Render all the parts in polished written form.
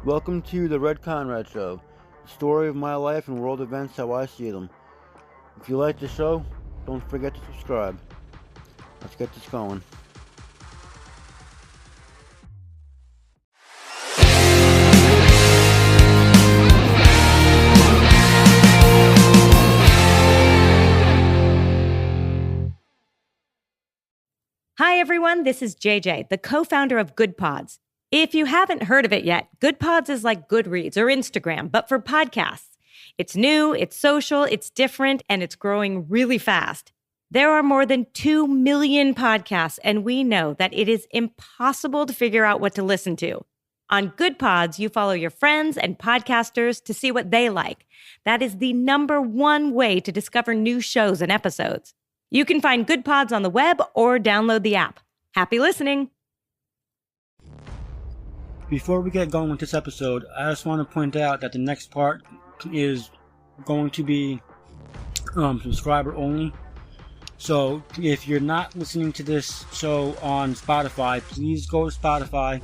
Welcome to the Red Conrad Show, the story of my life and world events how I see them. If you like the show, don't forget to subscribe. Let's get this going. Hi everyone, this is JJ, the co-founder of Good Pods. If you haven't heard of it yet, Good Pods is like Goodreads or Instagram, but for podcasts. It's new, it's social, it's different, and it's growing really fast. There are more than 2 million podcasts, and we know that it is impossible to figure out what to listen to. On Good Pods, you follow your friends and podcasters to see what they like. That is the number one way to discover new shows and episodes. You can find Good Pods on the web or download the app. Happy listening! Before we get going with this episode, I just want to point out that the next part is going to be subscriber only. So if you're not listening to this show on Spotify, please go to Spotify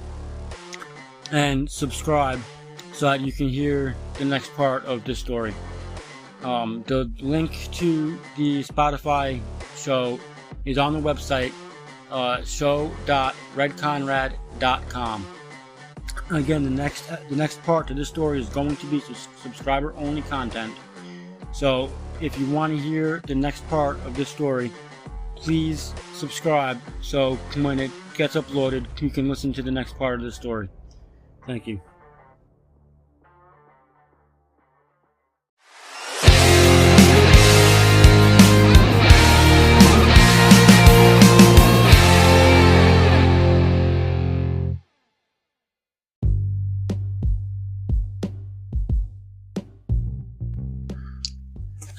and subscribe so that you can hear the next part of this story. The link to the Spotify show is on the website, show.redconrad.com. Again, the next part to this story is going to be subscriber only content. So if you want to hear the next part of this story, please subscribe so when it gets uploaded, you can listen to the next part of the story. Thank you.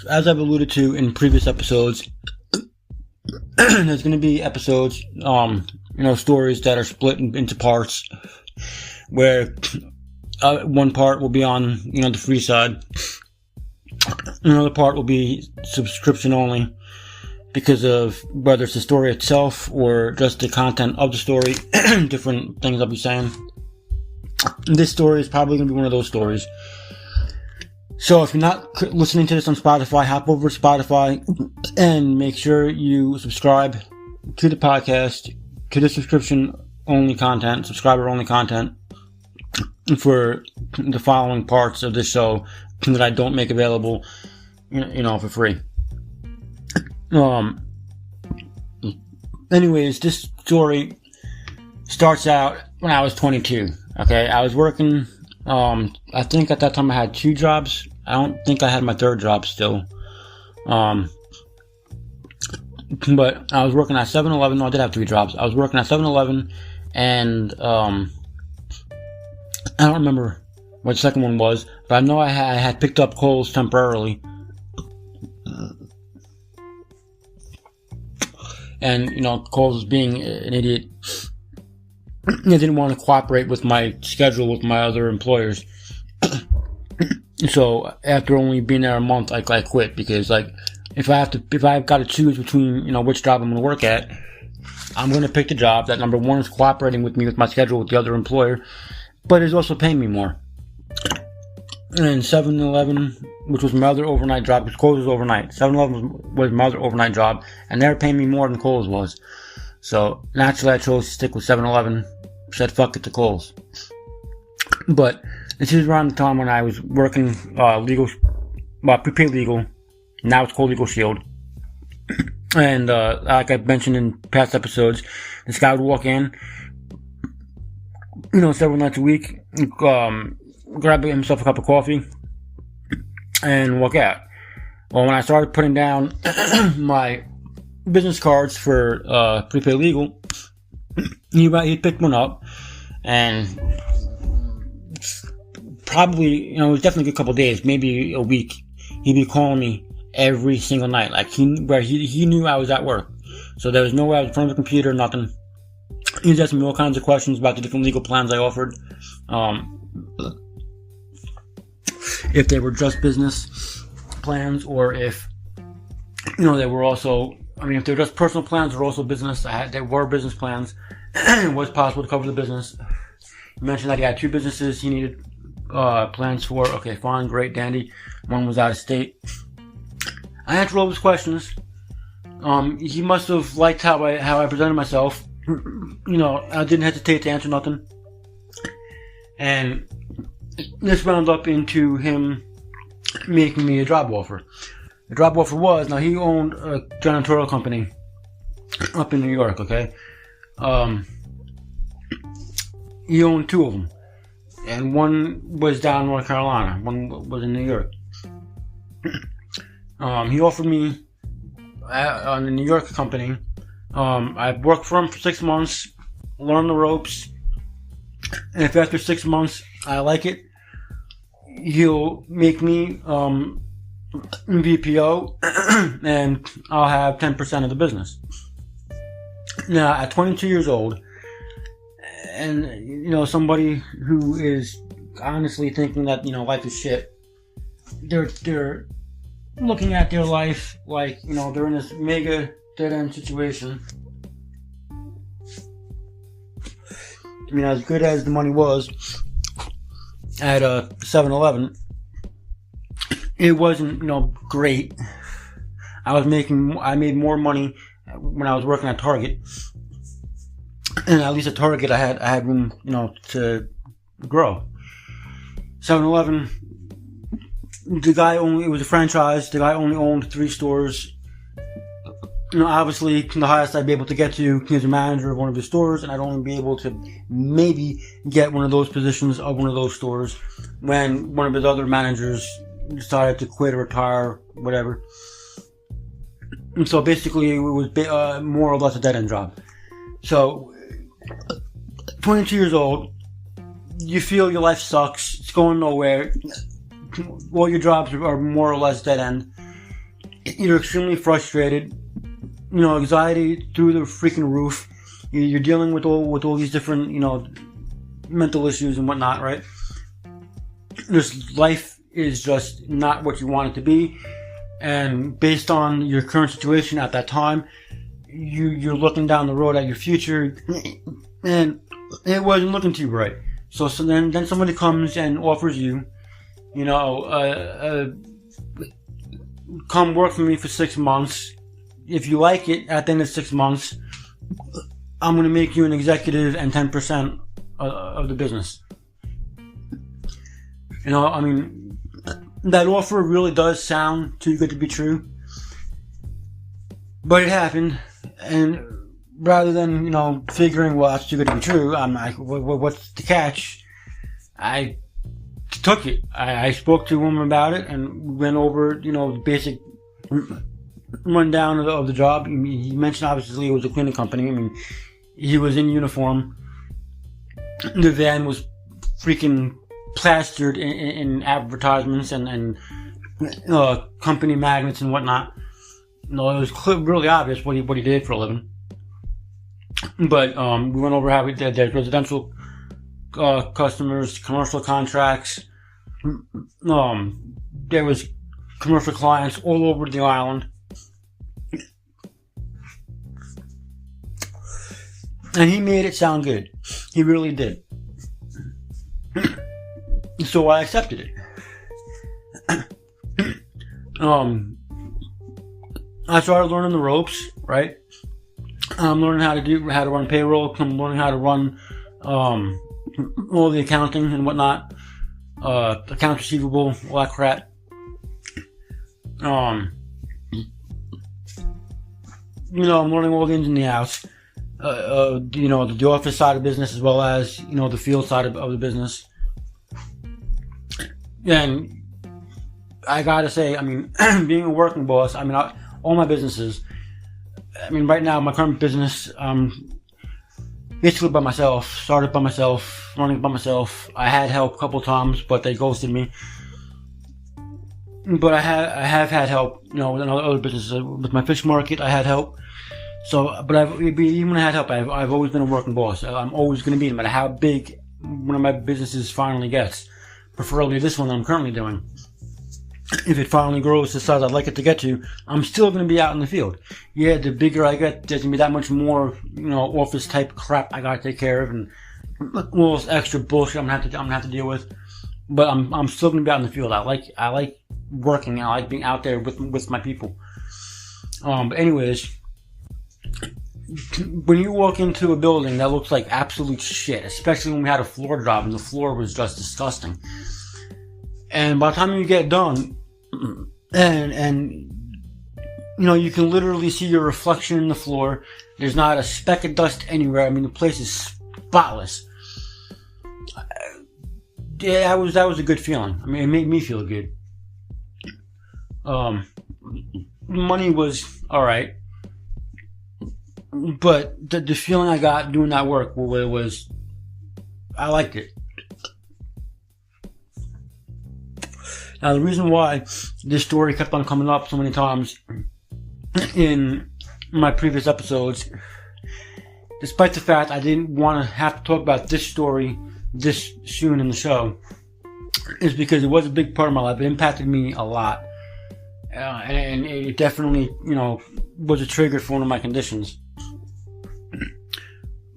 As I've alluded to in previous episodes, there's going to be episodes, stories that are split into parts, where one part will be on, the free side, another part will be subscription only, because of whether it's the story itself or just the content of the story, different things I'll be saying. This story is probably going to be one of those stories. So if you're not listening to this on Spotify, hop over to Spotify and make sure you subscribe to the podcast, to the subscription-only content, subscriber-only content for the following parts of this show that I don't make available, for free. Anyways, this story starts out when I was 22. Okay, I was working. I think at that time I had 2 jobs. I don't think I had my 3rd job still. But I was working at 7-Eleven. No, I did have 3 jobs. I was working at 7-Eleven, and I don't remember what the second one was, but I know I had picked up Kohl's temporarily. And, Kohl's was being an idiot. They didn't want to cooperate with my schedule with my other employers. So after only being there a month, I quit, because if I've got to choose between which job I'm going to work at, I'm going to pick the job that, number one, is cooperating with me with my schedule with the other employer, but is also paying me more. And 7-Eleven, which was my other overnight job, because Kohl's was overnight. 7-Eleven was my other overnight job, and they were paying me more than Kohl's was. So naturally, I chose to stick with 7-Eleven. Said fuck it to Kohl's. But this is around the time when I was working prepaid legal. Now it's called Legal Shield. And like I mentioned in past episodes, this guy would walk in, several nights a week, grab himself a cup of coffee, and walk out. Well, when I started putting down my business cards for prepaid legal, he picked one up, and probably, it was definitely a couple of days, maybe a week, he'd be calling me every single night, he knew I was at work, so there was no way I was in front of the computer, nothing. He was asking me all kinds of questions about the different legal plans I offered, if they were just business plans, or if, they were also, if they were just personal plans or also business. They were business plans. It was possible to cover the business. He mentioned that he had 2 businesses he needed plans for. Okay, fine, great, dandy. One was out of state. I answered all his questions. He must have liked how I presented myself. I didn't hesitate to answer nothing. And this wound up into him making me a job offer. The job offer was, now he owned a janitorial company up in New York, okay? He owned two of them. And one was down in North Carolina. One was in New York. He offered me on the New York company. I worked for him for 6 months, learned the ropes, and if after 6 months I like it, he'll make me VPO, and I'll have 10% of the business. Now, at 22 years old, and somebody who is honestly thinking that life is shit, they're looking at their life like they're in this mega dead-end situation. As good as the money was at 7-Eleven, it wasn't great. I made more money when I was working at Target, and at least at Target I had room to grow. 7-Eleven, it was a franchise. The guy only owned 3 stores. Obviously, the highest I'd be able to get to, he was a manager of one of his stores, and I'd only be able to maybe get one of those positions of one of those stores when one of his other managers decided to quit or retire, whatever. And so basically, it was more or less a dead-end job. So, 22 years old, you feel your life sucks, it's going nowhere, all your jobs are more or less dead-end, you're extremely frustrated, anxiety through the freaking roof. You're dealing with all these different, mental issues and whatnot, right? This life is just not what you want it to be, and based on your current situation at that time, you're looking down the road at your future, and it wasn't looking too bright. So then somebody comes and offers you, come work for me for 6 months. If you like it, at the end of 6 months, I'm going to make you an executive and 10% of the business. That offer really does sound too good to be true. But it happened, and rather than, figuring, well, that's too good to be true, I'm like, what's the catch? I took it. I spoke to him about it and went over, the basic rundown of the job. He mentioned obviously it was a cleaning company. He was in uniform. The van was freaking plastered in advertisements and company magnets and whatnot. It was really obvious what he did for a living. But we went over how we did that residential customers, commercial contracts. There was commercial clients all over the island. And he made it sound good. He really did. So I accepted it. I started learning the ropes, right? I'm learning how to run payroll. I'm learning how to run all the accounting and whatnot. Accounts receivable, all that crap. I'm learning all the ins and the outs. The office side of business as well as, the field side of the business. And I gotta say, being a working boss, all my businesses, right now, my current business, basically by myself, started by myself, running by myself. I had help a couple times, but they ghosted me. But I have had help, with other businesses. With my fish market, I had help. So, but even when I had help, I've always been a working boss. I'm always going to be, no matter how big one of my businesses finally gets. Preferably this one that I'm currently doing. If it finally grows to the size I'd like it to get to, I'm still going to be out in the field. Yeah, the bigger I get, there's going to be that much more, office type crap I got to take care of, and all this extra bullshit I'm going to have to deal with. but I'm still gonna be out in the field. I like working. I like being out there with my people. But anyways, when you walk into a building that looks like absolute shit, especially when we had a floor job and the floor was just disgusting, and by the time you get done, and you can literally see your reflection in the floor. There's not a speck of dust anywhere. I mean, the place is spotless. Yeah, that was a good feeling. I mean, it made me feel good. Money was alright, but the feeling I got doing that work was I liked it. Now, the reason why this story kept on coming up so many times in my previous episodes, despite the fact I didn't want to have to talk about this story this soon in the show, is because it was a big part of my life. It impacted me a lot. And it definitely, was a trigger for one of my conditions.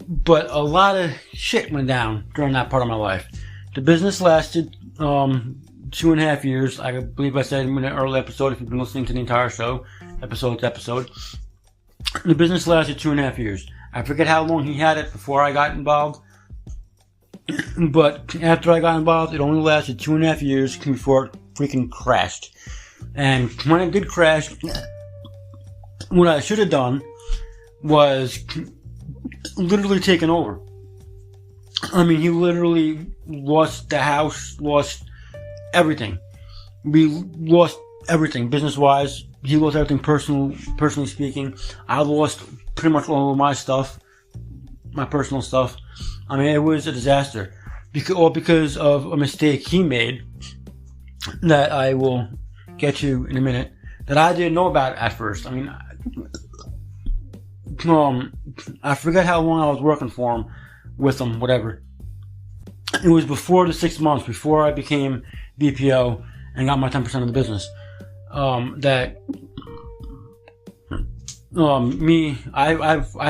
But a lot of shit went down during that part of my life. The business lasted 2.5 years. I believe I said in an early episode, if you've been listening to the entire show, episode to episode. The business lasted 2.5 years. I forget how long he had it before I got involved. But after I got involved, it only lasted 2.5 years before it freaking crashed. And when it did crash, what I should have done was literally taken over. I mean, he literally lost the house, lost everything. We lost everything business-wise. He lost everything personally speaking. I lost pretty much all of my stuff, my personal stuff. I mean, it was a disaster. Because of a mistake he made that I will get to in a minute, that I didn't know about at first. I mean, I forget how long I was working for him, with him, whatever. It was before the 6 months, before I became BPO and got my 10% of the business. I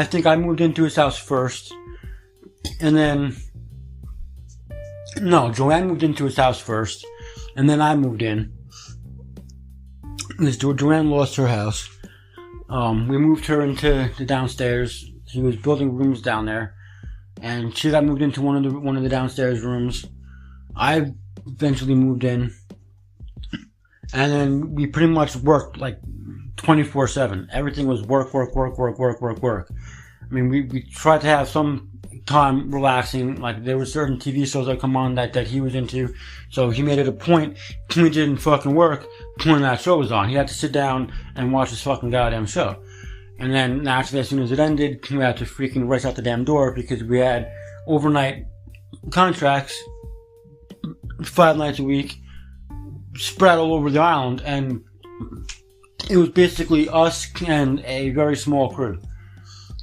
think I moved into his house first, and then, no, Joanne moved into his house first, and then I moved in. Joanne lost her house. We moved her into the downstairs. She was building rooms down there, and she got moved into one of the downstairs rooms. I eventually moved in, and then we pretty much worked like 24/7. Everything was work. I mean, we tried to have some time relaxing. Like, there were certain TV shows that come on that he was into, so he made it a point when we didn't fucking work when that show was on. He had to sit down and watch this fucking goddamn show. And then naturally, as soon as it ended, we had to freaking rush out the damn door because we had overnight contracts 5 nights a week spread all over the island, and it was basically us and a very small crew.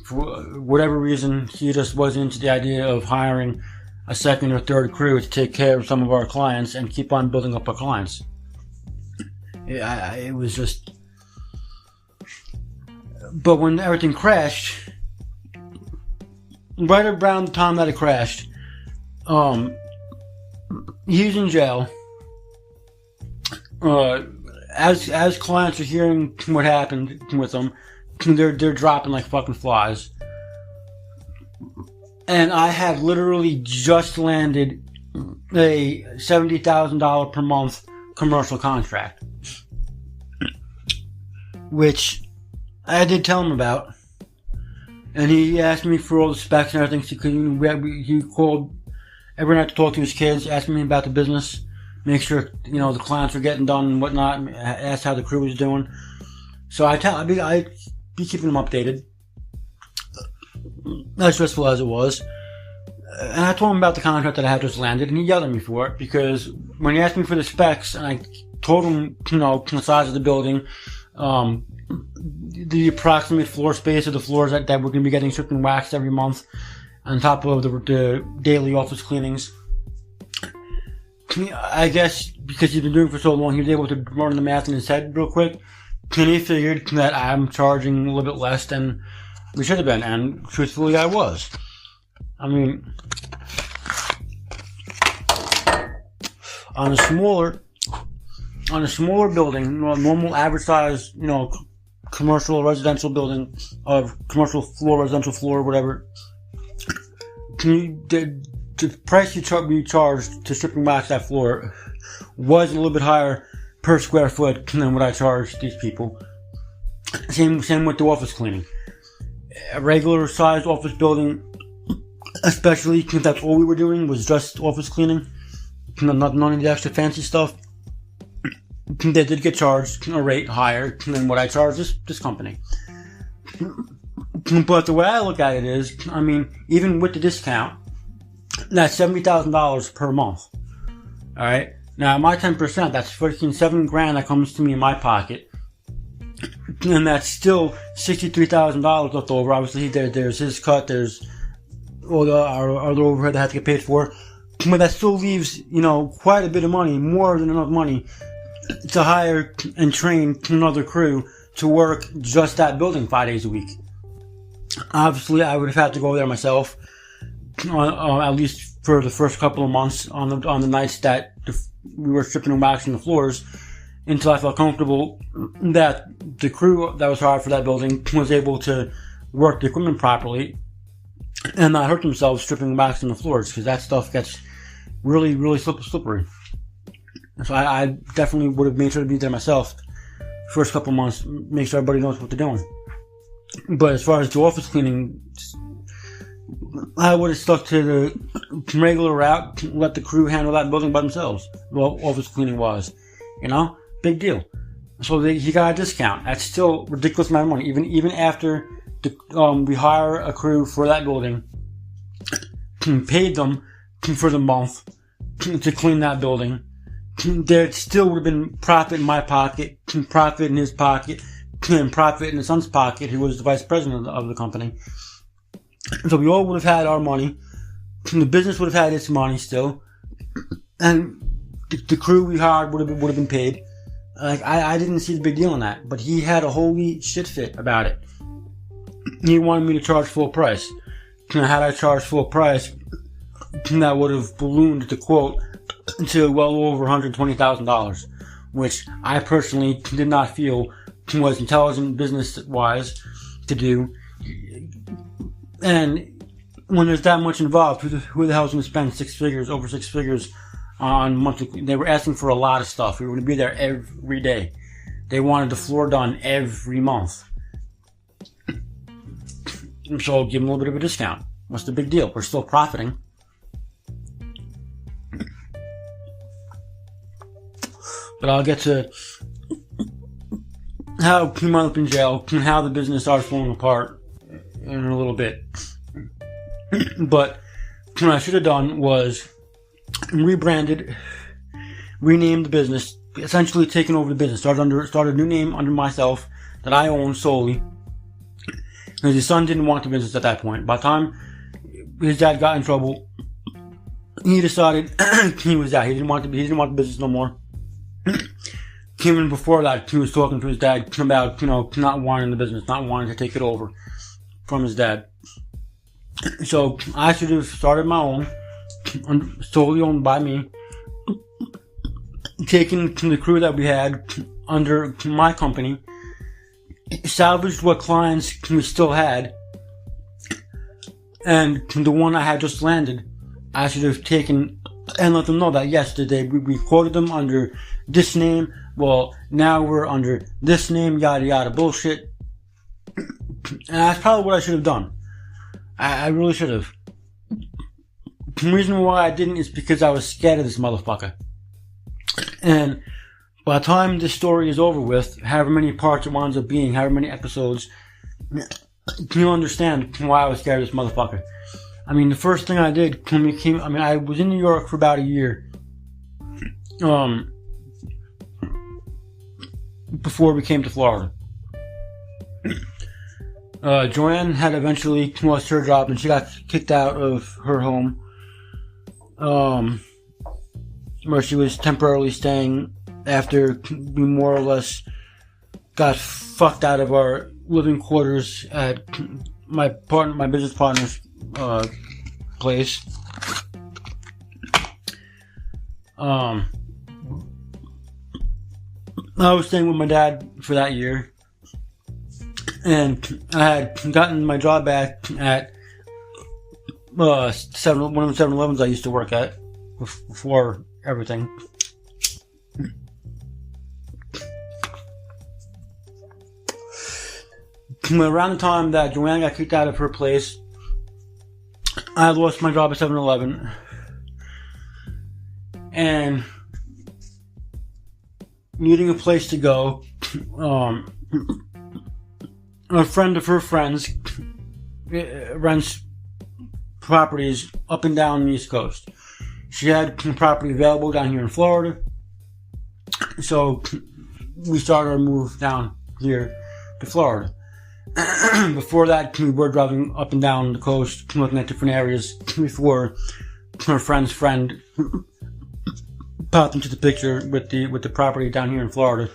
For whatever reason, he just wasn't into the idea of hiring a second or third crew to take care of some of our clients and keep on building up our clients. It was just... But when everything crashed, right around the time that it crashed, he's in jail. As clients are hearing what happened with him, they're dropping like fucking flies. And I had literally just landed a $70,000 per month commercial contract, which I did tell him about. And he asked me for all the specs and everything. He called every night to talk to his kids, asked me about the business, make sure the clients were getting done and whatnot, asked how the crew was doing. So I'd be keeping him updated, as stressful as it was. And I told him about the contract that I had just landed, and he yelled at me for it, because when he asked me for the specs, and I told him, the size of the building, the approximate floor space of the floors that we're going to be getting stripped and waxed every month, on top of the daily office cleanings. I guess because he's been doing it for so long, he was able to run the math in his head real quick. And he figured that I'm charging a little bit less than we should have been, and truthfully, I was. I mean, on a smaller building, normal average size, commercial residential building, commercial floor, residential floor, whatever. The price we charged to strip and wax that floor was a little bit higher per square foot than what I charged these people. Same with the office cleaning. A regular sized office building, especially if that's all we were doing was just office cleaning, none of the extra fancy stuff. They did get charged a rate higher than what I charged this company. But the way I look at it is, even with the discount, that's $70,000 per month. Alright? Now, my 10%, that's $7,000 that comes to me in my pocket. And that's still $63,000 left over. Obviously, there's his cut, there's all the other overhead that had to get paid for. But that still leaves, quite a bit of money, more than enough money to hire and train another crew to work just that building 5 days a week. Obviously, I would have had to go there myself, at least for the first couple of months on the nights that we were stripping and waxing the floors, until I felt comfortable that the crew that was hired for that building was able to work the equipment properly and not hurt themselves stripping and waxing the floors, because that stuff gets really, really slippery. So I definitely would have made sure to be there myself first couple of months, make sure everybody knows what they're doing. But as far as the office cleaning, I would have stuck to the regular route, let the crew handle that building by themselves. Well, office cleaning was, big deal. So he got a discount. That's still ridiculous amount of money, even after we hire a crew for that building, paid them for the month to clean that building. There still would have been profit in my pocket, profit in his pocket, and profit in his son's pocket, who was the vice president of the company. So we all would have had our money. The business would have had its money still, and the crew we hired would have been paid. I didn't see the big deal in that, but he had a holy shit fit about it. He wanted me to charge full price. Had I charged full price, that would have ballooned the quote to well over $120,000, which I personally did not feel was intelligent business-wise to do. And when there's that much involved, who the hell is going to spend over six figures on monthly? They were asking for a lot of stuff. We were going to be there every day. They wanted the floor done every month. So give them a little bit of a discount. What's the big deal? We're still profiting. But I'll get to how he wound up in jail and how the business started falling apart in a little bit. But what I should have done was rebranded, renamed the business, essentially taken over the business, started a new name under myself that I own solely. Because his son didn't want the business at that point. By the time his dad got in trouble, he decided he was out. He didn't want the business no more. Even before that, he was talking to his dad about, not wanting the business, not wanting to take it over from his dad. So I should have started my own, solely owned by me, taken the crew that we had under my company, salvaged what clients we still had, and the one I had just landed, I should have taken and let them know that yes, we quoted them under this name. Well, now we're under this name, yada yada bullshit. And that's probably what I should have done. I really should have. The reason why I didn't is because I was scared of this motherfucker. And by the time this story is over with, however many parts it winds up being, however many episodes, you'll understand why I was scared of this motherfucker. The first thing I did when we came, I was in New York for about a year. Before we came to Florida. Joanne had eventually lost her job and she got kicked out of her home, where she was temporarily staying after we more or less got fucked out of our living quarters at my business partner's place. I was staying with my dad for that year, and I had gotten my job back at one of the 7-Elevens I used to work at before everything. Around the time that Joanne got kicked out of her place, I lost my job at 7-Eleven, and needing a place to go, a friend of her friends rents properties up and down the East Coast. She had property available down here in Florida, so we started our move down here to Florida. Before that, we were driving up and down the coast, looking at different areas before her friend's friend popped into the picture with the property down here in Florida.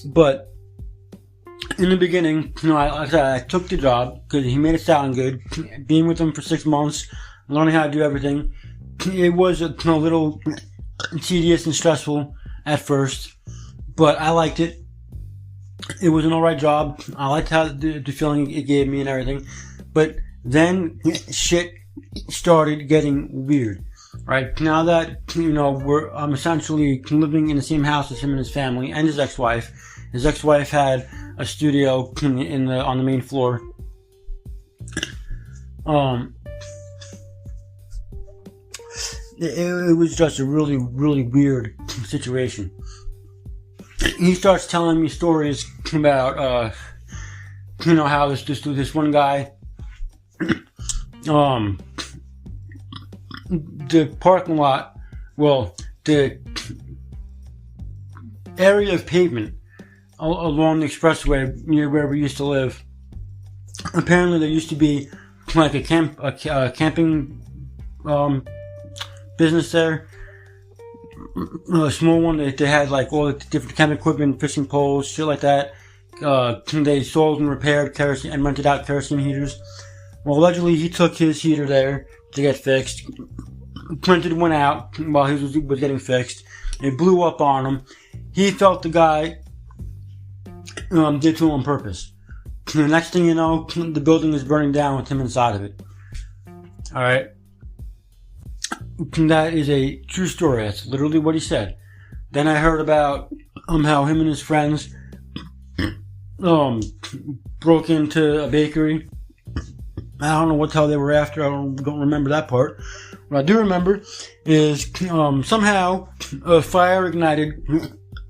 But in the beginning, I took the job because he made it sound good. Being with him for 6 months, learning how to do everything, it was a little tedious and stressful at first. But I liked it. It was an alright job. I liked how the feeling it gave me and everything. But then shit started getting weird. Right? Now that, I'm essentially living in the same house as him and his family and his ex-wife. His ex-wife had a studio on the main floor. It was just a really, really weird situation. He starts telling me stories about, how this one guy, the parking lot, the area of pavement along the expressway near where we used to live. Apparently, there used to be like a camping business there. A small one. They had like all the different camping equipment, fishing poles, shit like that. They sold and repaired kerosene and rented out kerosene heaters. Well, allegedly he took his heater there to get fixed. Printed one out while he was getting fixed. It blew up on him. He felt the guy did to him on purpose. The next thing you know, the building is burning down with him inside of it. Alright. That is a true story. That's literally what he said. Then I heard about how him and his friends broke into a bakery. I don't know what the hell they were after. I don't remember that part. What I do remember is somehow a fire ignited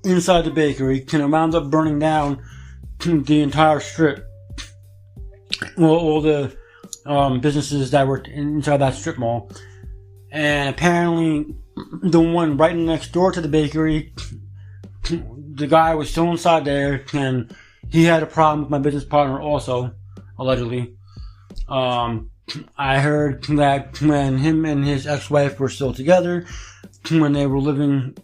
inside the bakery and it wound up burning down the entire strip. All the businesses that were inside that strip mall. And apparently the one right next door to the bakery, the guy was still inside there and he had a problem with my business partner also, allegedly. I heard that when him and his ex-wife were still together, when they were living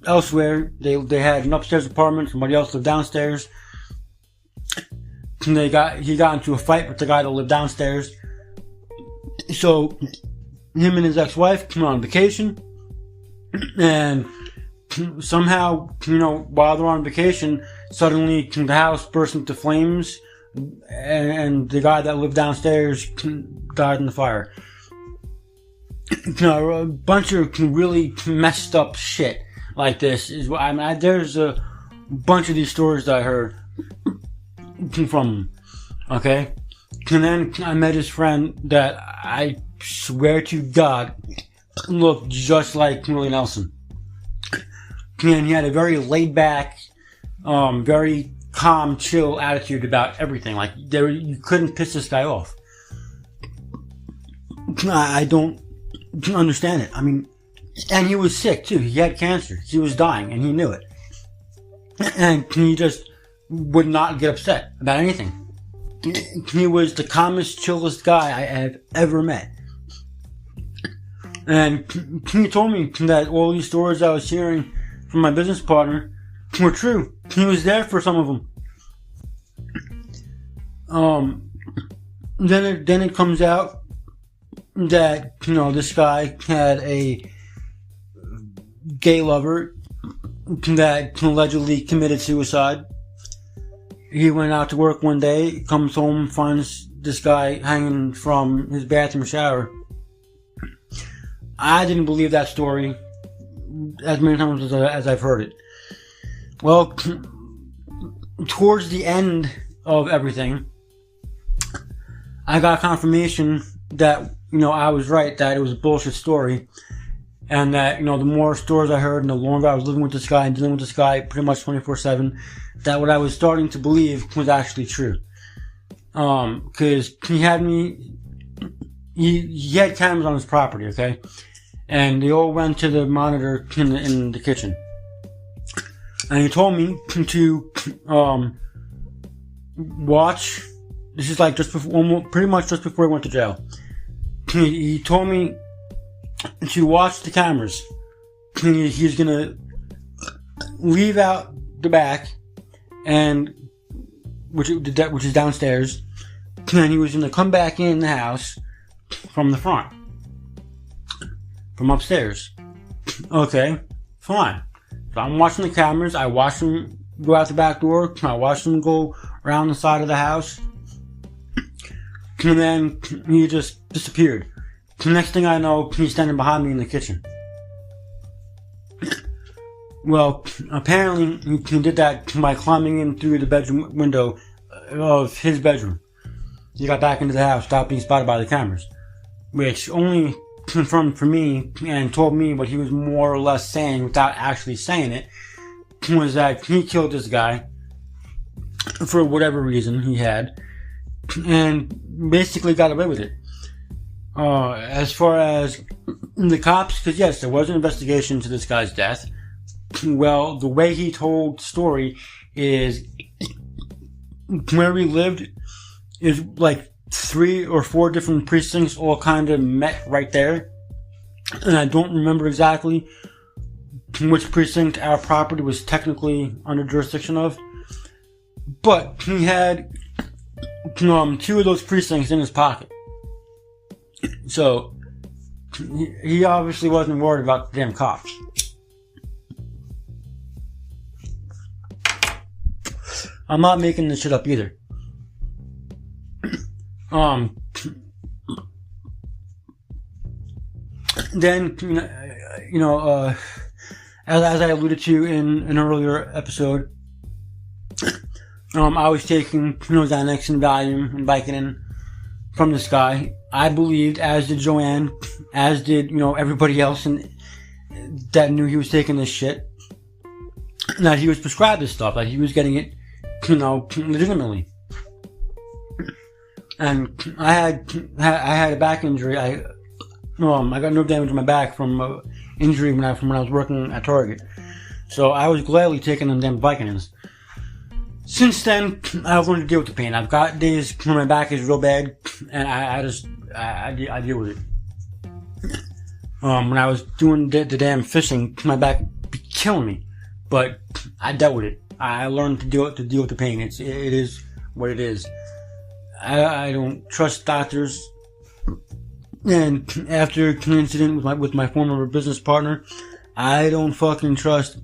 elsewhere, they had an upstairs apartment, somebody else lived downstairs. He got into a fight with the guy that lived downstairs. So him and his ex-wife came on vacation, and somehow, while they're on vacation, suddenly the house burst into flames, and the guy that lived downstairs died in the fire. A bunch of really messed up shit like this is. There's a bunch of these stories that I heard from him. Okay, and then I met his friend that I swear to God looked just like Willie Nelson. And he had a very laid back, very calm, chill attitude about everything. Like, you couldn't piss this guy off. I don't understand it. I mean, and he was sick too. He had cancer. He was dying and he knew it. And he just would not get upset about anything. He was the calmest, chillest guy I have ever met. And he told me that all these stories I was hearing from my business partner were true. He was there for some of them. Then it comes out that, this guy had a gay lover that allegedly committed suicide. He went out to work one day, comes home, finds this guy hanging from his bathroom shower. I didn't believe that story as many times as I've heard it. Well, towards the end of everything, I got confirmation that, I was right, that it was a bullshit story. And that, the more stories I heard and the longer I was living with this guy and dealing with this guy pretty much 24/7, that what I was starting to believe was actually true. Cause he had cameras on his property, okay? And they all went to the monitor in the kitchen. And he told me to, watch, this is like pretty much just before he went to jail. He told me to watch the cameras. He's gonna leave out the back, and which is downstairs, and he was gonna come back in the house from the front, from upstairs. Okay, fine. So I'm watching the cameras. I watch him go out the back door. I watch him go around the side of the house, and then he just disappeared. The next thing I know, he's standing behind me in the kitchen. Well, apparently he did that by climbing in through the bedroom window of his bedroom. He got back into the house, stopped being spotted by the cameras, which only confirmed for me and told me what he was more or less saying without actually saying it, was that he killed this guy for whatever reason he had, and basically got away with it. As far as the cops, because yes, there was an investigation into this guy's death. Well, the way he told the story is where he lived is like 3 or 4 different precincts all kind of met right there. And I don't remember exactly which precinct our property was technically under jurisdiction of. But he had 2 of those precincts in his pocket. So, he obviously wasn't worried about the damn cops. I'm not making this shit up either. Then, as I alluded to in an earlier episode, I was taking, Xanax and Valium and Vicodin from this guy. I believed, as did Joanne, as did, everybody else that knew he was taking this shit, that he was prescribed this stuff, that he was getting it, legitimately. And I had a back injury. I got nerve damage in my back from injury when I was working at Target. So I was gladly taking them damn Vicodins. Since then, I've learned to deal with the pain. I've got days when my back is real bad, and I deal with it. When I was doing the damn fishing, my back be killing me, but I dealt with it. I learned to deal with the pain. It is what it is. I don't trust doctors. And after an incident with my former business partner, I don't fucking trust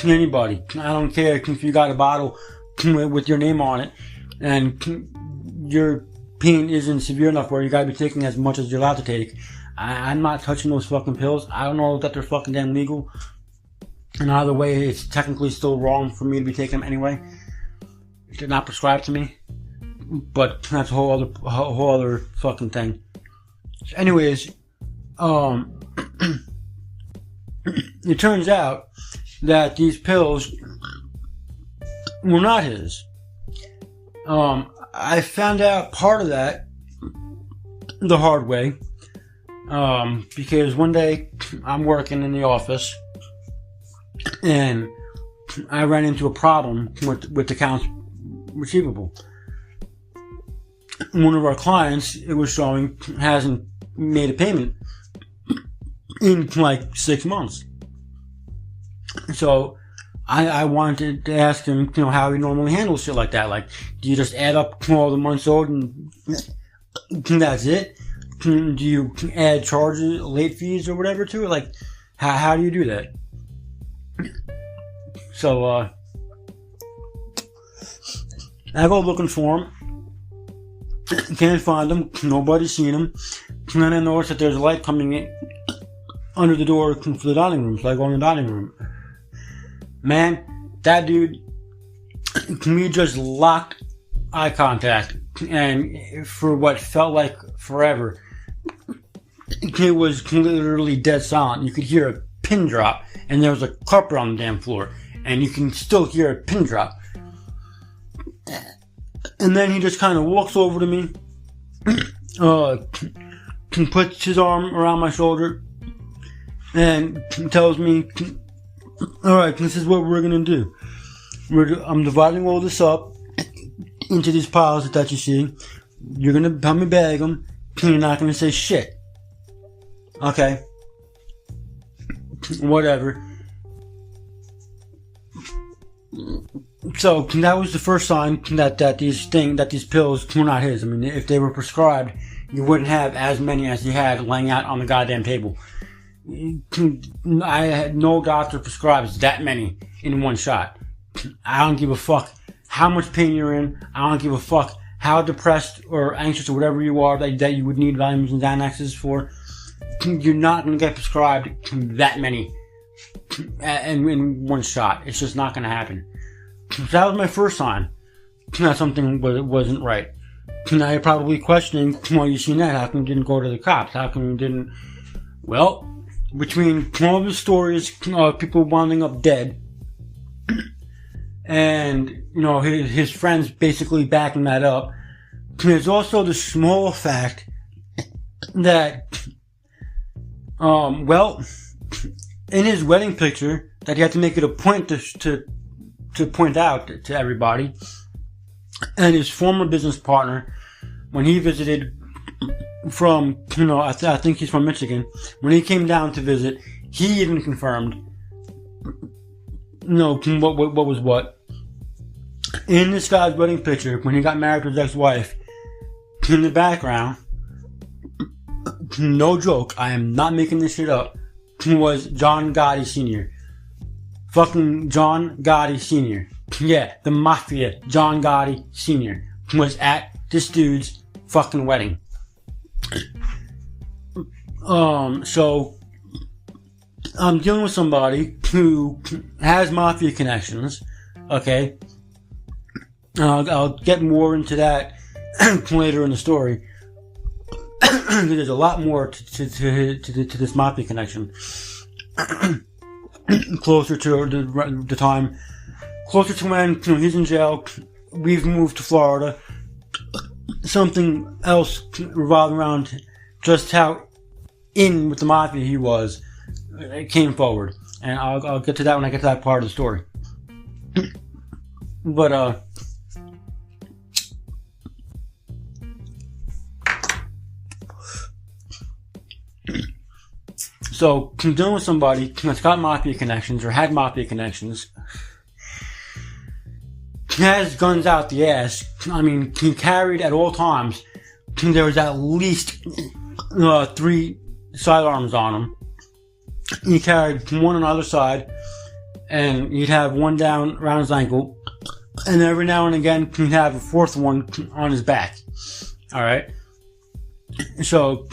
anybody. I don't care if you got a bottle with your name on it and your pain isn't severe enough where you gotta be taking as much as you're allowed to take. I'm not touching those fucking pills. I don't know that they're fucking damn legal. And either way, it's technically still wrong for me to be taking them anyway. They're not prescribed to me. But that's a whole other fucking thing. So anyways, it turns out that these pills were not his. I found out part of that the hard way, because one day I'm working in the office and I ran into a problem with accounts receivable. One of our clients, it was showing, hasn't made a payment in like 6 months. So I wanted to ask him, how he normally handles shit like that. Like, do you just add up all the months owed and that's it? Do you add charges, late fees or whatever to it? Like, How do you do that? So, I go looking for him. Can't find him. Nobody's seen him. And then I notice that there's a light coming in under the door for the dining room. So I go in the dining room. Man, that dude, we just locked eye contact. And for what felt like forever, it was literally dead silent. You could hear a pin drop. And there was a carpet on the damn floor. And you can still hear a pin drop. And then he just kind of walks over to me, puts his arm around my shoulder, and tells me, alright, this is what we're going to do. I'm dividing all this up into these piles that you see. You're going to help me bag them, and you're not going to say shit. Okay. Whatever. So that was the first sign that these pills were not his. I mean, if they were prescribed, you wouldn't have as many as he had laying out on the goddamn table. I had no doctor prescribes that many in one shot. I don't give a fuck how much pain you're in. I don't give a fuck how depressed or anxious or whatever you are that you would need vitamins and Xanaxes for. You're not going to get prescribed that many in one shot. It's just not going to happen. So that was my first sign that something wasn't right. Now you're probably questioning, well, you seen that, how come you didn't go to the cops? How come you didn't? Well, between all of the stories of people winding up dead, and, you know, his friends basically backing that up, there's also the small fact that, well, in his wedding picture, that he had to make it a point to point out to everybody, and his former business partner, when he visited from, you know, I think he's from Michigan, when he came down to visit, he even confirmed, you know, what was what. In this guy's wedding picture, when he got married to his ex-wife, in the background, no joke, I am not making this shit up, was John Gotti Sr. Fucking John Gotti Sr. Yeah, the mafia, John Gotti Sr. was at this dude's fucking wedding. So, I'm dealing with somebody who has mafia connections, okay? I'll get more into that later in the story. There's a lot more to this mafia connection. Closer to the time, closer to when, you know, he's in jail, we've moved to Florida. Something else revolving around just how in with the mafia he was, it came forward. And I'll get to that when I get to that part of the story. But, so, I'm dealing with somebody that's got mafia connections, or had mafia connections, has guns out the ass. I mean, he carried at all times, there was at least 3 sidearms on him. He carried one on either side, and he'd have one down around his ankle, and every now and again, he'd have a fourth one on his back. Alright? So,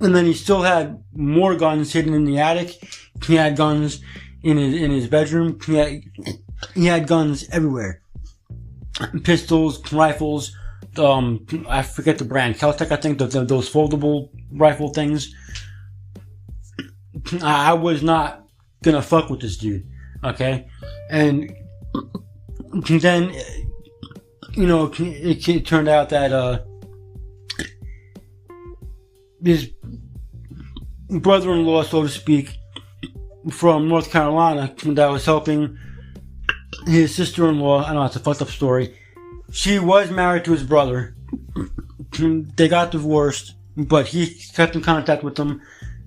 and then he still had more guns hidden in the attic. He had guns in his bedroom. He had guns everywhere. Pistols, rifles. I forget the brand. Caltech, I think. Those foldable rifle things. I was not gonna fuck with this dude. Okay, and then, you know, it turned out that his brother-in-law, so to speak, from North Carolina, that was helping his sister-in-law. I know it's a fucked up story. She was married to his brother. They got divorced, but he kept in contact with them.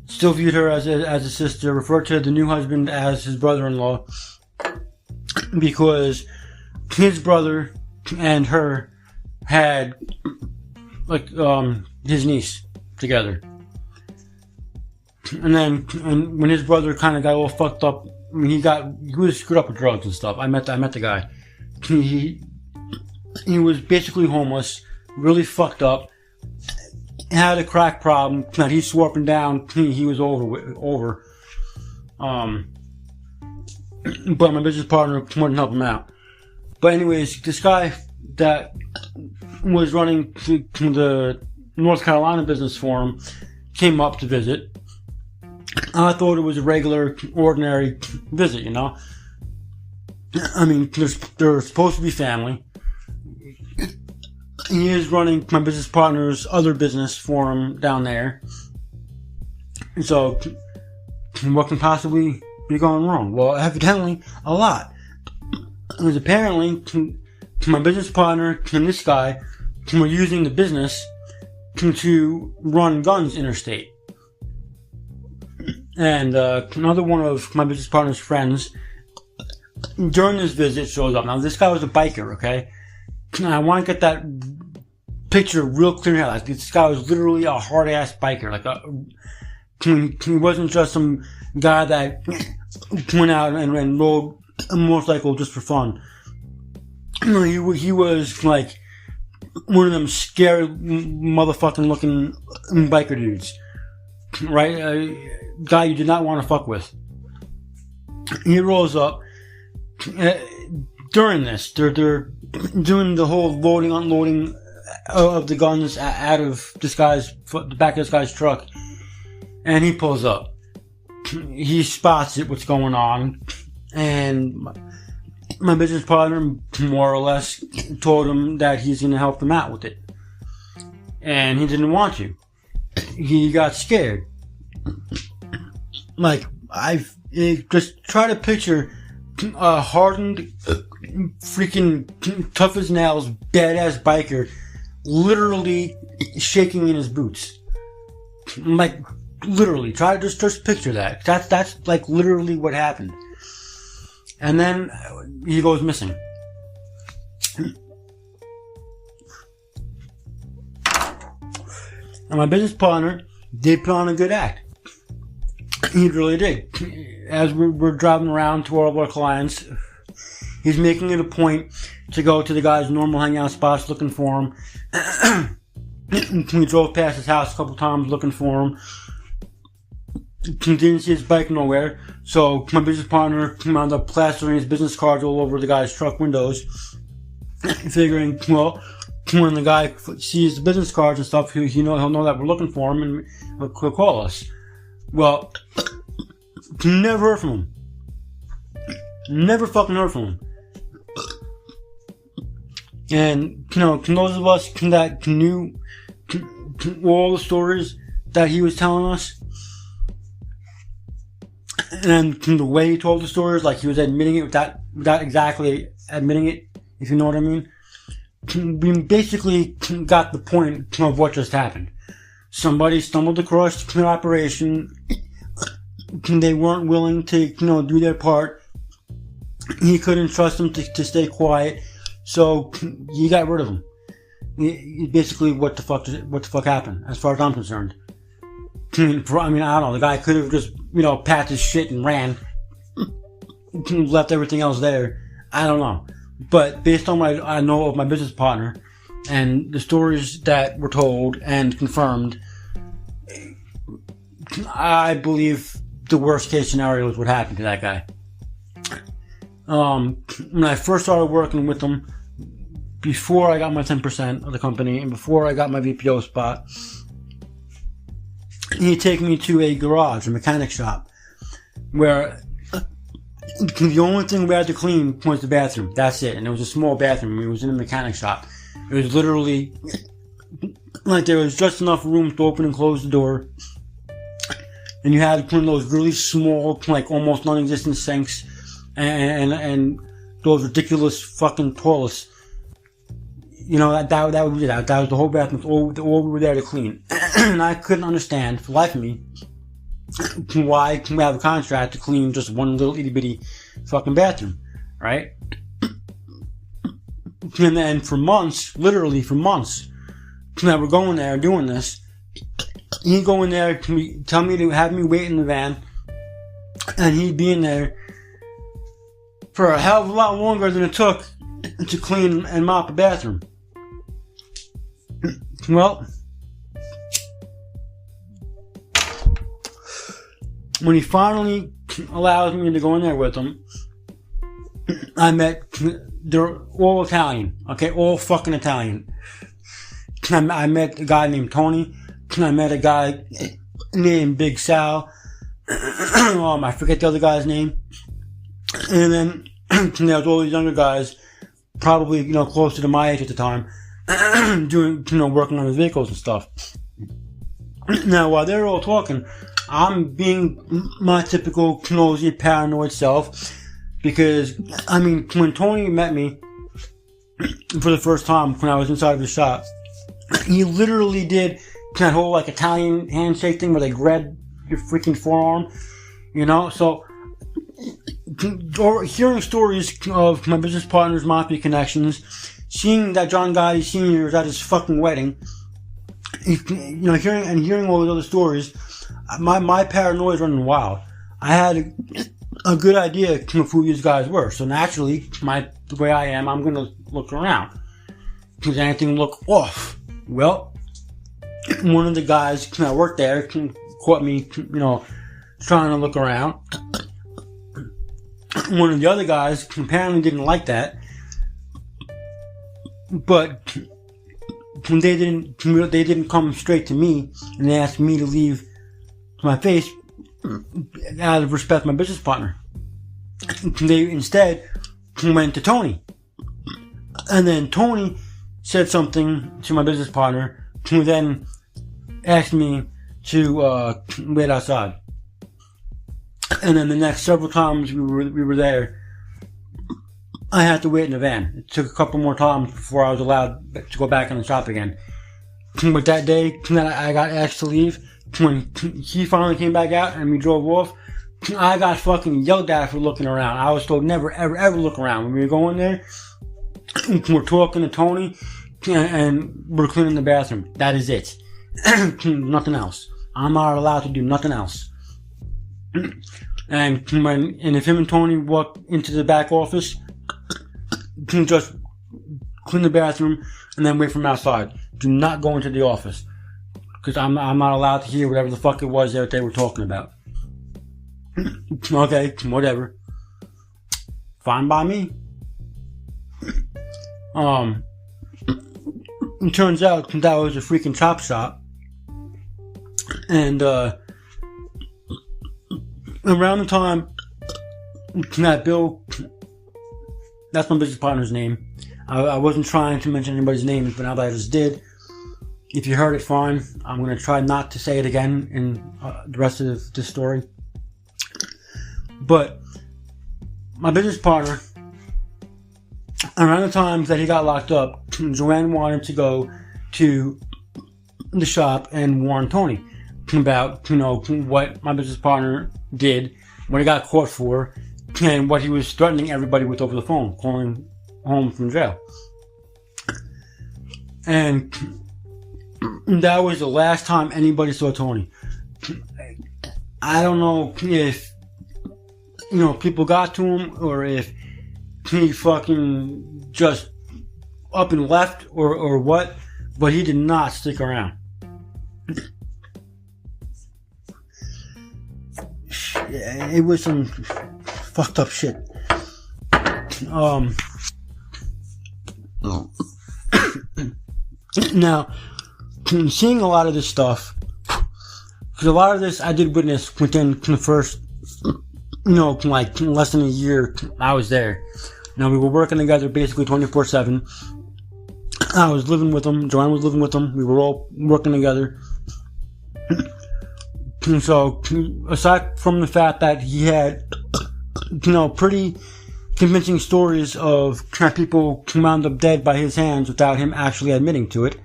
Still viewed her as a sister. Referred to the new husband as his brother-in-law, because his brother and her had his niece together. And when his brother kind of got all fucked up, I mean, he was screwed up with drugs and stuff. I met the guy. He was basically homeless, really fucked up, had a crack problem that he swore up and down he was over. But my business partner wouldn't help him out. But anyways, this guy that was running the North Carolina business for him came up to visit. I thought it was a regular, ordinary visit, you know. I mean, they're supposed to be family. He is running my business partner's other business for him down there. So, what can possibly be going wrong? Well, evidently, a lot. Because apparently, my business partner and this guy were using the business to run guns interstate. And another one of my business partner's friends during this visit shows up. Now, this guy was a biker, okay? I want to get that picture real clear here. Like, this guy was literally a hard-ass biker. He wasn't just some guy that went out and rode a motorcycle just for fun. No, he was like one of them scary motherfucking looking biker dudes. Right? A guy you did not want to fuck with. He rolls up. During this, they're doing the whole loading, unloading of the guns out of the back of this guy's truck. And he pulls up. He spots it, what's going on. And my business partner, more or less, told him that he's going to help him out with it. And he didn't want to. He got scared. Like, just try to picture a hardened, freaking tough as nails, badass biker literally shaking in his boots. Like, literally. Try to just picture that. That's like literally what happened. And then he goes missing. And my business partner did put on a good act. He really did. As we're driving around to all of our clients, he's making it a point to go to the guy's normal hangout spots looking for him. We drove past his house a couple times looking for him. Didn't see his bike nowhere, so my business partner wound up plastering his business cards all over the guy's truck windows, figuring, well, when the guy sees the business cards and stuff, he'll know that we're looking for him and he'll call us. Well, never heard from him. Never fucking heard from him. And, those of us that knew all the stories that he was telling us, and the way he told the stories, like he was admitting it without exactly admitting it, if you know what I mean. We basically got the point of what just happened. Somebody stumbled across the operation. They weren't willing to, do their part. He couldn't trust them to stay quiet, so he got rid of them. Basically, what the fuck happened, as far as I'm concerned. I mean, I don't know. The guy could have just, packed his shit and ran. Left everything else there. I don't know. But based on what I know of my business partner and the stories that were told and confirmed, I believe the worst case scenario is what happened to that guy. When I first started working with him, before I got my 10% of the company and before I got my VPO spot, he'd take me to a garage, a mechanic shop, where the only thing we had to clean was the bathroom. That's it. And it was a small bathroom. It was in a mechanic shop. It was literally like there was just enough room to open and close the door. And you had one of those really small, like almost non-existent sinks and those ridiculous fucking toilets. That would be that. That was the whole bathroom. All we were there to clean. And I couldn't understand, for the life of me, why we have a contract to clean just one little itty bitty fucking bathroom, right? And then for months, literally for months, that we're going there doing this, he'd go in there, tell me to have me wait in the van, and he'd be in there for a hell of a lot longer than it took to clean and mop a bathroom. Well, when he finally allows me to go in there with him, they're all Italian, okay, all fucking Italian. I met a guy named Tony. I met a guy named Big Sal. I forget the other guy's name. And then there was all these younger guys, probably, closer to my age at the time, doing, working on his vehicles and stuff. Now, while they're all talking, I'm being my typical nosy, paranoid self, because, when Tony met me for the first time, when I was inside of the shop, he literally did that whole, Italian handshake thing where they grab your freaking forearm, so, or hearing stories of my business partner's mafia connections, seeing that John Gotti Sr. was at his fucking wedding, hearing all those other stories, my paranoia is running wild. I had a good idea of who these guys were, so naturally, the way I am, I'm gonna look around. Does anything look off? Well, one of the guys that worked there caught me, trying to look around. One of the other guys apparently didn't like that, but they didn't come straight to me and they asked me to leave my face out of respect for my business partner. They instead went to Tony, and then Tony said something to my business partner, who then asked me to wait outside. And then the next several times we were there, I had to wait in the van. It took a couple more times before I was allowed to go back in the shop again. But that day that I got asked to leave, when he finally came back out and we drove off, I got fucking yelled at for looking around. I was told never, ever, ever look around. When we were going there, we're talking to Tony and we're cleaning the bathroom. That is it. Nothing else. I'm not allowed to do nothing else. And if him and Tony walk into the back office, just clean the bathroom and then wait for him outside. Do not go into the office, because I'm not allowed to hear whatever the fuck it was that they were talking about. Okay, whatever. Fine by me. It turns out that was a freaking chop shop, and around the time that Bill, that's my business partner's name. I wasn't trying to mention anybody's names, but now that I just did, if you heard it, fine. I'm going to try not to say it again in the rest of this story. But my business partner, around the time that he got locked up, Joanne wanted to go to the shop and warn Tony about, what my business partner did, what he got caught for, and what he was threatening everybody with over the phone, calling home from jail. And that was the last time anybody saw Tony. I don't know if, people got to him, or if he fucking just up and left, or what, but he did not stick around. It was some fucked up shit. Now, seeing a lot of this stuff, because a lot of this I did witness within the first, less than a year I was there. We were working together basically 24/7. I was living with him. Joanne was living with him. We were all working together. And so, aside from the fact that he had, pretty convincing stories of people who wound up dead by his hands without him actually admitting to it,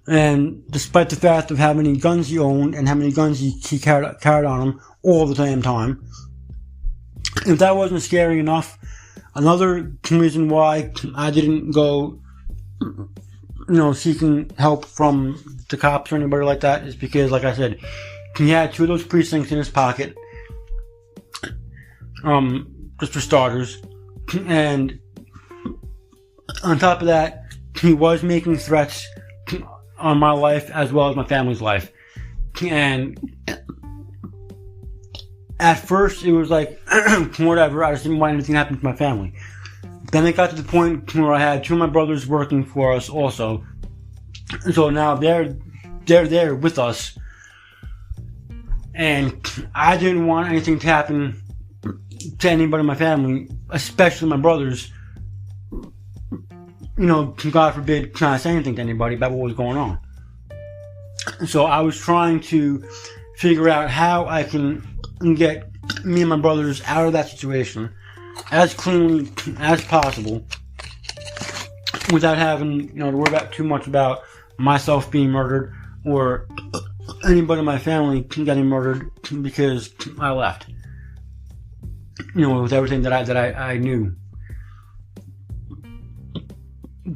and despite the fact of how many guns he owned and how many guns he carried on him all the damn time, if that wasn't scary enough, another reason why I didn't go seeking help from the cops or anybody like that is because, like I said, he had 2 of those precincts in his pocket, just for starters, and on top of that, he was making threats on my life as well as my family's life. And at first, it was like, whatever, I just didn't want anything to happen to my family. Then it got to the point where I had 2 of my brothers working for us also. So now they're there with us. And I didn't want anything to happen to anybody in my family, especially my brothers. God forbid, can I say anything to anybody about what was going on? So I was trying to figure out how I can get me and my brothers out of that situation as cleanly as possible without having, to worry about too much about myself being murdered or anybody in my family getting murdered because I left. With everything that I knew.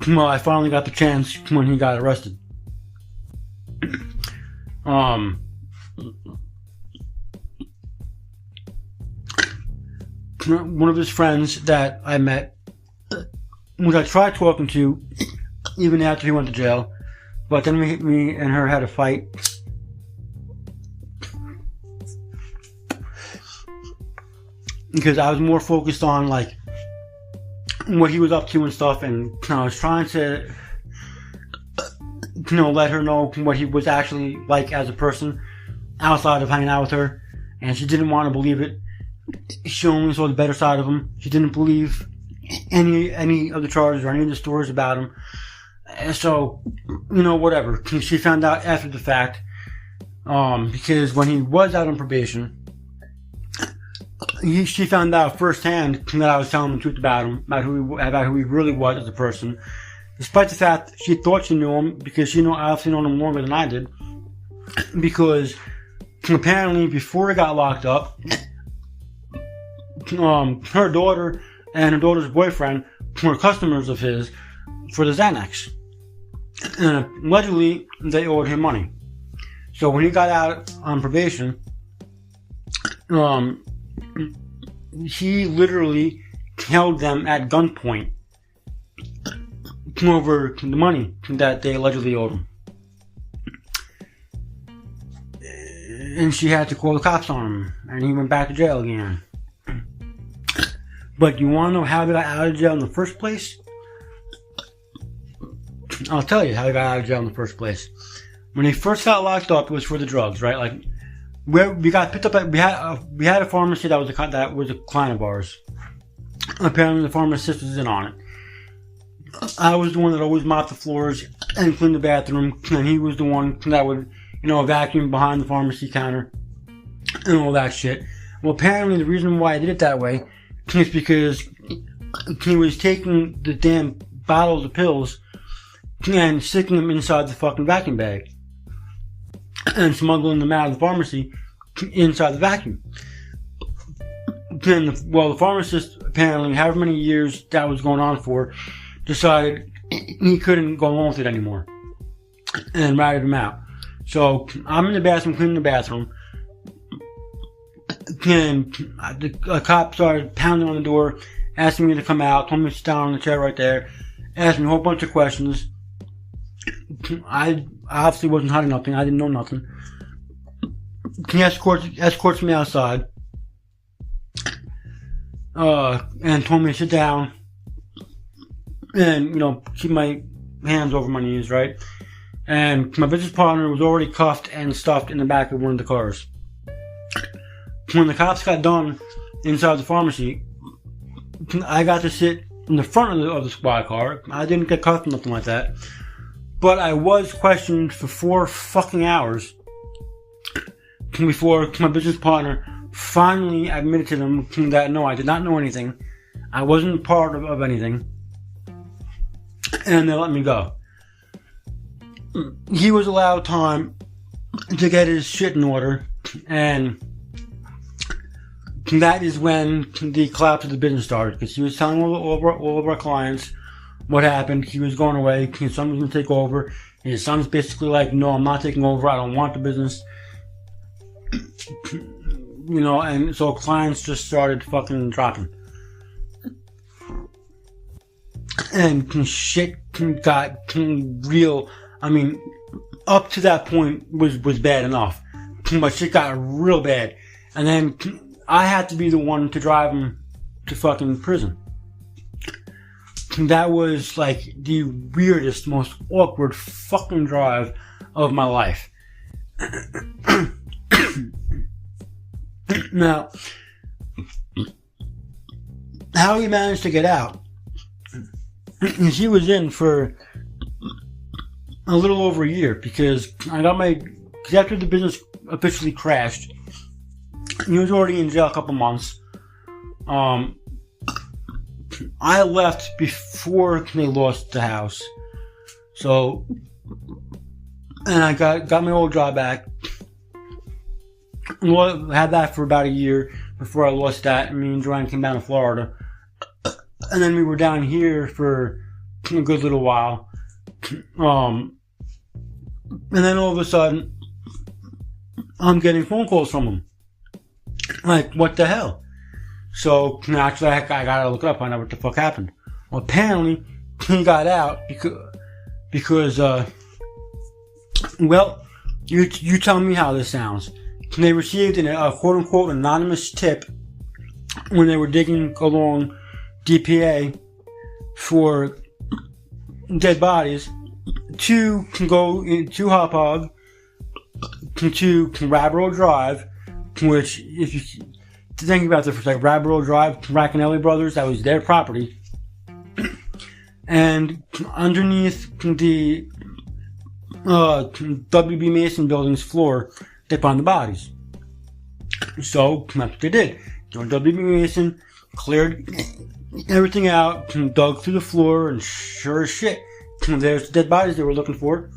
Well, I finally got the chance when he got arrested. One of his friends that I met, which I tried talking to even after he went to jail, but then me and her had a fight. Because I was more focused on, like, what he was up to and stuff, and I was trying to, let her know what he was actually like as a person outside of hanging out with her, and she didn't want to believe it. She only saw the better side of him. She didn't believe any of the charges or any of the stories about him. So, whatever. She found out after the fact, because when he was out on probation, she found out firsthand that I was telling the truth about him, about who he really was as a person. Despite the fact that she thought she knew him, because she obviously known him longer than I did. Because apparently, before he got locked up, her daughter and her daughter's boyfriend were customers of his for the Xanax. And allegedly, they owed him money. So when he got out on probation, he literally held them at gunpoint over the money that they allegedly owed him. And she had to call the cops on him, and he went back to jail again. But you want to know how they got out of jail in the first place? I'll tell you how they got out of jail in the first place. When he first got locked up, it was for the drugs, right? Like, where we got picked up at, we had a pharmacy that was a client of ours. Apparently, the pharmacist was in on it. I was the one that always mopped the floors and cleaned the bathroom, and he was the one that would, vacuum behind the pharmacy counter and all that shit. Well, apparently, the reason why I did it that way is because he was taking the damn bottles of pills and sticking them inside the fucking vacuum bag and smuggling them out of the pharmacy inside the vacuum. Then, the pharmacist, apparently, however many years that was going on for, decided he couldn't go along with it anymore and ratted him out. So, I'm in the bathroom, cleaning the bathroom, and a cop started pounding on the door, asking me to come out, told me to sit down on the chair right there, asked me a whole bunch of questions. I obviously wasn't hiding nothing. I didn't know nothing. He escorts me outside, and told me to sit down and, keep my hands over my knees, right? And my business partner was already cuffed and stuffed in the back of one of the cars. When the cops got done inside the pharmacy, I got to sit in the front of the squad car. I didn't get cuffed or nothing like that. But I was questioned for 4 fucking hours before my business partner finally admitted to them that no, I did not know anything. I wasn't part of anything. And they let me go. He was allowed time to get his shit in order, and that is when the collapse of the business started, because he was telling all of our clients what happened. He was going away. His son was going to take over. His son's basically like, no, I'm not taking over. I don't want the business. And so clients just started fucking dropping. And shit got real. I mean, up to that point was bad enough. But shit got real bad. And then I had to be the one to drive him to fucking prison. That was like the weirdest, most awkward fucking drive of my life. Now, how he managed to get out, he was in for a little over a year because after the business officially crashed, he was already in jail a couple months. I left before they lost the house. So, and I got my old job back. Had that for about a year before I lost that. And me and Joanne came down to Florida. And then we were down here for a good little while. And then all of a sudden, I'm getting phone calls from him. Like, what the hell? So, naturally, I gotta look it up, find out what the fuck happened. Well, apparently, he got out because you tell me how this sounds. They received a quote-unquote anonymous tip when they were digging along DPA for dead bodies to go to Hop Hog, to Rabbit Drive, which, if you think about this, like Rabbit Drive, Racanelli Brothers, that was their property. And underneath the WB Mason building's floor, they found the bodies. So, that's what they did. WB Mason cleared everything out, dug through the floor, and sure as shit, there's the dead bodies they were looking for.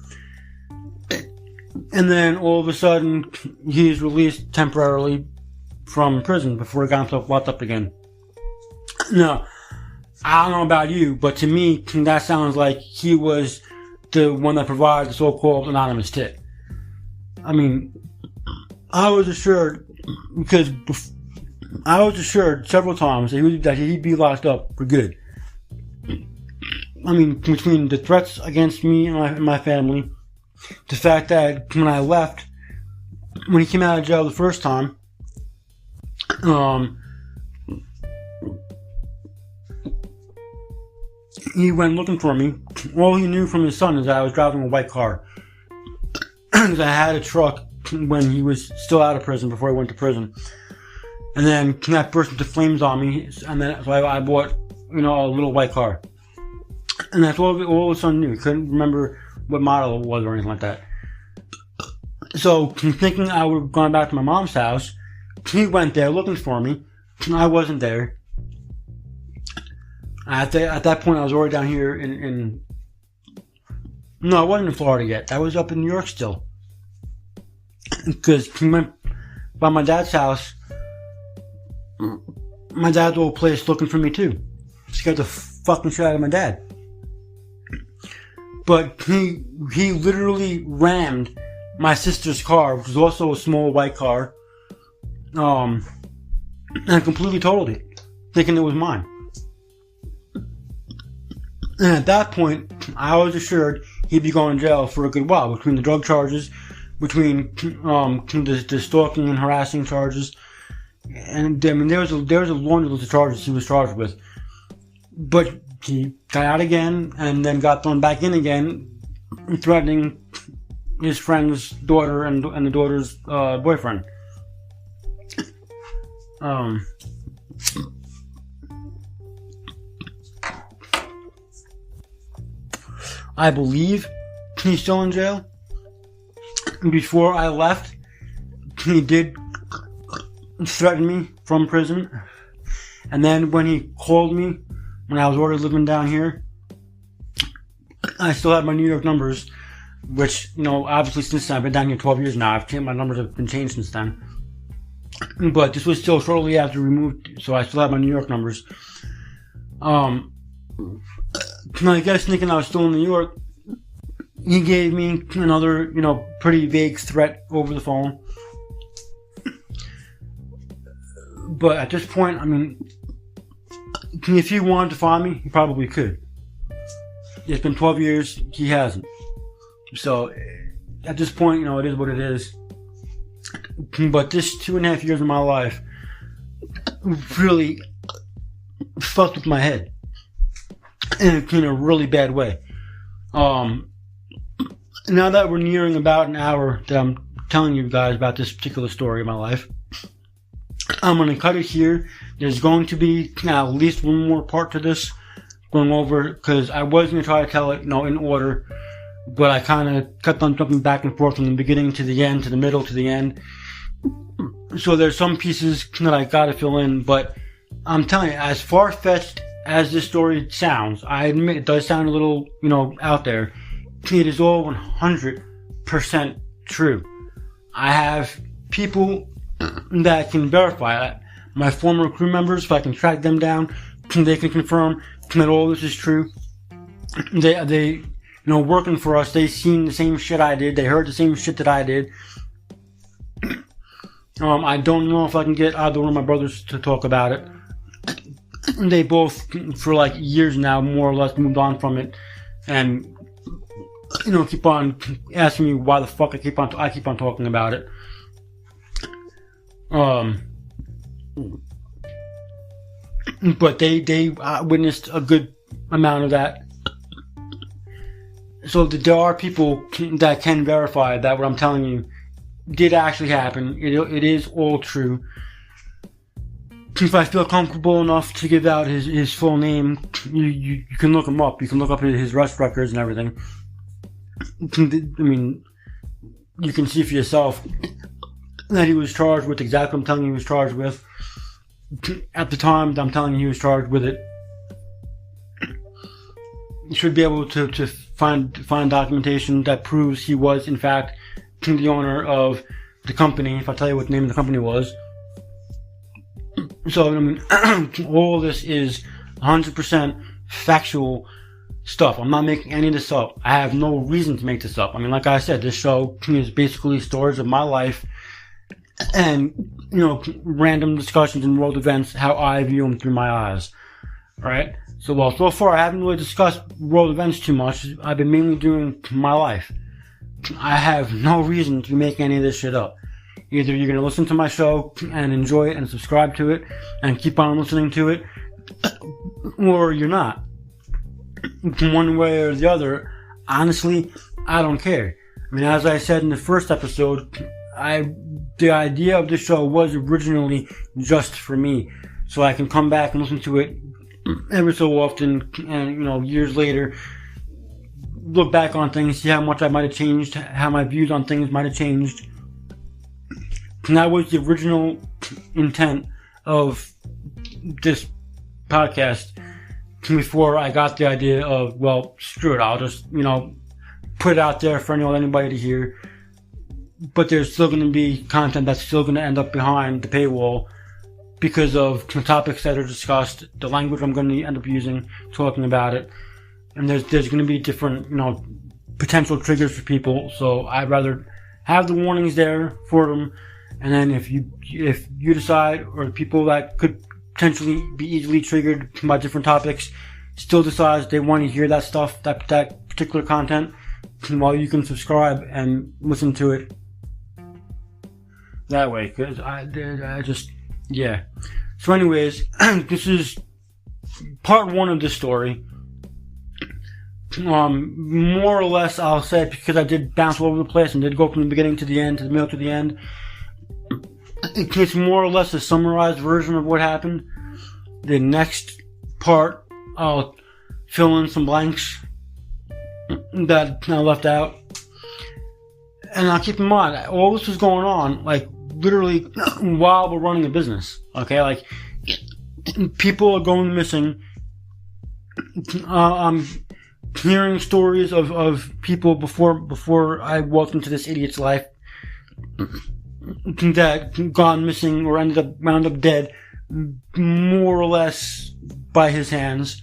And then, all of a sudden, he's released temporarily from prison before he got himself locked up again. Now, I don't know about you, but to me, that sounds like he was the one that provided the so-called anonymous tip. I mean, I was assured several times that he'd be locked up for good. I mean, between the threats against me and my family, the fact that when I left, when he came out of jail the first time, he went looking for me. All he knew from his son is that I was driving a white car. Because I had a truck when he was still out of prison, before he went to prison. And then that burst into flames on me, and then so I bought, a little white car. And that's all his son knew. He couldn't remember what model it was or anything like that. So, thinking I would have gone back to my mom's house, he went there looking for me. I wasn't there. At that point, I was already down here No, I wasn't in Florida yet. I was up in New York still. Because he went by my dad's house. My dad's old place looking for me too. Scared the fucking shit out of my dad. But he literally rammed my sister's car, which was also a small white car, and completely totaled it, thinking it was mine. And at that point, I was assured he'd be going to jail for a good while, between the drug charges, between the stalking and harassing charges, and I mean there was a laundry list of charges he was charged with. But he got out again, and then got thrown back in again, threatening his friend's daughter and the daughter's boyfriend. I believe he's still in jail. Before I left, he did threaten me from prison. And then when he called me, when I was already living down here, I still had my New York numbers, which, obviously since then, I've been down here 12 years now. My numbers have been changed since then. But this was still shortly after we moved, so I still have my New York numbers. I guess thinking I was still in New York, he gave me another, pretty vague threat over the phone. But at this point, if he wanted to find me, he probably could. It's been 12 years, he hasn't. So, at this point, it is what it is. But this 2.5 years of my life really fucked with my head in a really bad way. Now that we're nearing about an hour that I'm telling you guys about this particular story of my life, I'm going to cut it here. There's going to be at least one more part to this going over, because I was going to try to tell it, in order, but I kind of kept on jumping back and forth from the beginning to the end, to the middle to the end. So there's some pieces that I got to fill in, but I'm telling you, as far-fetched as this story sounds, I admit it does sound a little, out there. It is all 100% true. I have people that can verify that. My former crew members, if I can track them down, they can confirm that all this is true. They working for us, they seen the same shit I did. They heard the same shit that I did. I don't know if I can get either one of my brothers to talk about it. They both, for years now, more or less moved on from it, and keep on asking me why the fuck I keep on talking about it. But they witnessed a good amount of that. So there are people that can verify that what I'm telling you did actually happen. It is all true. If I feel comfortable enough to give out his full name, you can look him up. You can look up his arrest records and everything. You can see for yourself that he was charged with exactly what I'm telling you he was charged with. At the time that I'm telling you he was charged with it. You should be able to find documentation that proves he was, in fact, the owner of the company, if I tell you what the name of the company was. So, all this is 100% factual stuff. I'm not making any of this up. I have no reason to make this up. Like I said, this show is basically stories of my life and, random discussions and world events, how I view them through my eyes. Alright? So far I haven't really discussed world events too much. I've been mainly doing my life. I have no reason to be making any of this shit up. Either you're going to listen to my show and enjoy it and subscribe to it and keep on listening to it, or you're not. One way or the other, honestly, I don't care. As I said in the first episode, the idea of this show was originally just for me, so I can come back and listen to it every so often, and years later, look back on things, see how much I might have changed, how my views on things might have changed. And that was the original intent of this podcast before I got the idea of, well, screw it, I'll just, put it out there for anybody to hear. But there's still going to be content that's still going to end up behind the paywall because of the topics that are discussed, the language I'm going to end up using, talking about it. And there's going to be different, potential triggers for people. So I'd rather have the warnings there for them. And then if you decide, or people that could potentially be easily triggered by different topics still decides they want to hear that stuff, that particular content, well, you can subscribe and listen to it that way. Because I just, yeah. So anyways, this is part one of this story. More or less, I'll say, because I did bounce all over the place and did go from the beginning to the end, to the middle to the end. It's more or less a summarized version of what happened. The next part, I'll fill in some blanks that I left out. And now keep in mind, all this was going on, literally while we're running a business. Okay, people are going missing. I'm hearing stories of people before I walked into this idiot's life that gone missing or wound up dead, more or less by his hands.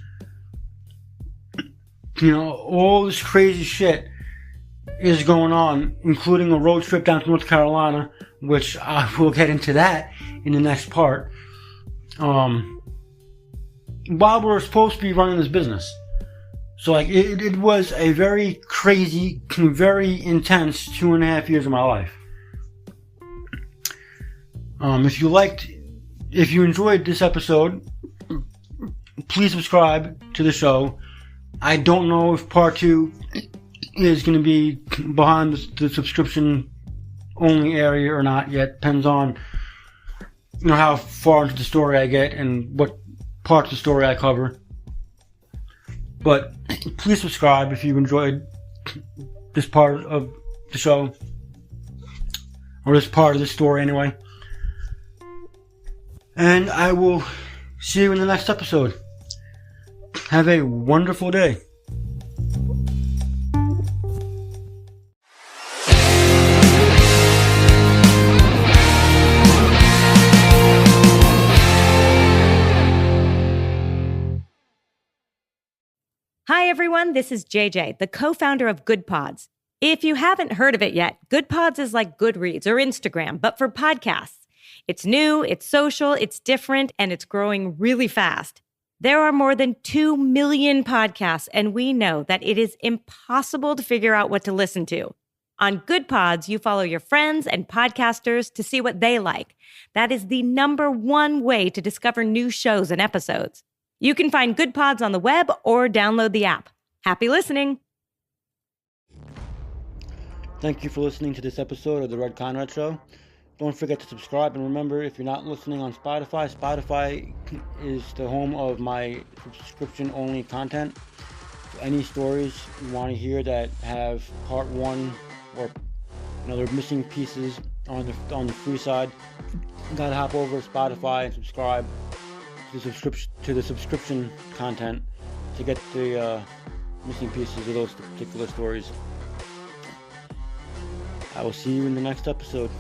all this crazy shit is going on, including a road trip down to North Carolina, which I will get into that in the next part. While we're supposed to be running this business. So it was a very crazy, very intense 2.5 years of my life. If you enjoyed this episode, please subscribe to the show. I don't know if part 2 is going to be behind the subscription only area or not yet. Depends on how far into the story I get and what parts of the story I cover. But please subscribe if you enjoyed this part of the show, or this part of the story anyway. And I will see you in the next episode. Have a wonderful day. Hi, everyone. This is JJ, the co-founder of Good Pods. If you haven't heard of it yet, Good Pods is like Goodreads or Instagram, but for podcasts. It's new, it's social, it's different, and it's growing really fast. There are more than 2 million podcasts, and we know that it is impossible to figure out what to listen to. On Good Pods, you follow your friends and podcasters to see what they like. That is the #1 way to discover new shows and episodes. You can find Good Pods on the web or download the app. Happy listening. Thank you for listening to this episode of The Red Conrad Show. Don't forget to subscribe, and remember, if you're not listening on Spotify, Spotify is the home of my subscription-only content. So any stories you want to hear that have part 1 or they're missing pieces on the free side, you gotta hop over to Spotify and subscribe to the subscription content to get the missing pieces of those particular stories. I will see you in the next episode.